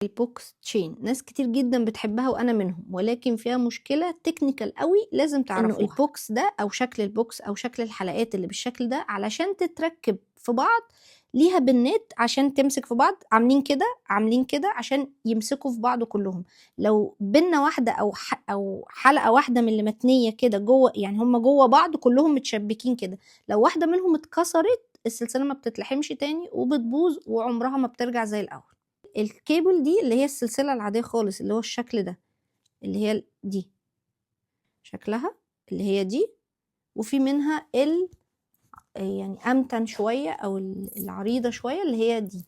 البوكس تشين ناس كتير جدا بتحبها وانا منهم، ولكن فيها مشكله تكنيكال قوي لازم تعرفوها. انه البوكس ده او شكل البوكس او شكل الحلقات اللي بالشكل ده علشان تتركب في بعض ليها بنات عشان تمسك في بعض، عاملين كده عشان يمسكوا في بعض كلهم. لو بنه واحده او حلقه واحده من اللي متنيه كده جوه، يعني هم جوه بعض كلهم متشبكين كده، لو واحده منهم اتكسرت السلسله ما بتتلحمش تاني وبتبوظ وعمرها ما بترجع زي الاول. الكيبل دي اللي هي السلسلة العادية خالص اللي هو الشكل ده، اللي هي دي شكلها اللي هي دي، وفي منها يعني أمتن شوية أو العريضة شوية اللي هي دي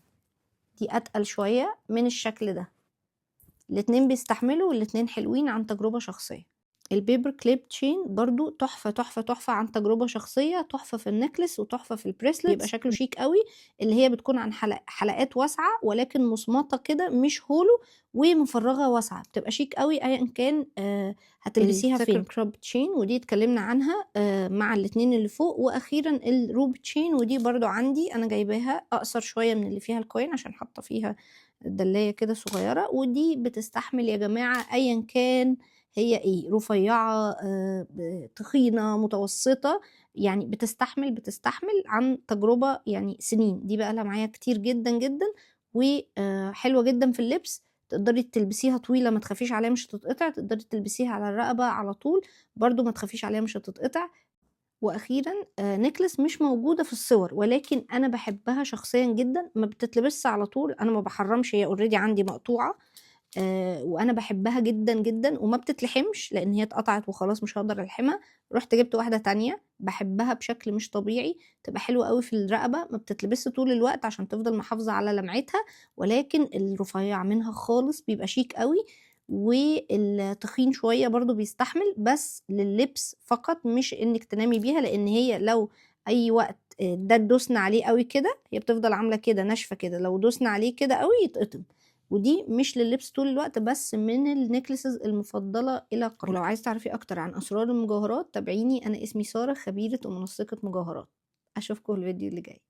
أتقل شوية من الشكل ده. الاتنين بيستحملوا والاتنين حلوين عن تجربة شخصية. البيبر كليب تشين برضو تحفة تحفة تحفة عن تجربة شخصية، تحفة في النكلس وتحفة في البريسلت، يبقى شكله شيك قوي. اللي هي بتكون عن حلقات واسعة ولكن مصمطة كده مش هولو ومفرغة واسعة، بتبقى شيك قوي ايا كان هتلبسيها فين. كروب تشين ودي اتكلمنا عنها مع الاتنين اللي فوق. واخيرا الروب تشين ودي برضو عندي انا جايباها اقصر شوية من اللي فيها الكوين عشان حاطة فيها دلاية كده صغيرة، ودي بتستحمل يا جماعة ايا كان هي ايه، رفيعة تخينة متوسطة، يعني بتستحمل عن تجربة يعني سنين. دي بقى لها معايا كتير جدا جدا وحلوة جدا في اللبس. تقدري تلبسيها طويلة ما تخافيش عليها مش هتتقطع، تقدري تلبسيها على الرقبة على طول برضو ما تخافيش عليها مش هتتقطع. واخيرا نكلس مش موجودة في الصور ولكن انا بحبها شخصيا جدا، ما بتتلبس على طول، انا ما بحرمش، هي اوريدي عندي مقطوعة وانا بحبها جدا جدا وما بتتلحمش لان هي اتقطعت وخلاص مش هقدر الحمها. رحت جبت واحده تانية بحبها بشكل مش طبيعي، تبقى حلوه قوي في الرقبه، ما بتتلبس طول الوقت عشان تفضل محافظه على لمعتها، ولكن الرفيع منها خالص بيبقى شيك قوي، والتخين شويه برضو بيستحمل بس لللبس فقط مش انك تنامي بيها، لان هي لو اي وقت ده دوسنا عليه قوي كده هي بتفضل عامله كده ناشفه كده، لو دوسنا عليه كده قوي يتقطم. ودي مش لللبس طول الوقت بس من النكلسز المفضلة إلى قريب. ولو عايز تعرفي أكتر عن أسرار المجوهرات تابعيني، أنا اسمي سارة، خبيرة ومنسقة مجوهرات. أشوفكم في الفيديو اللي جاي.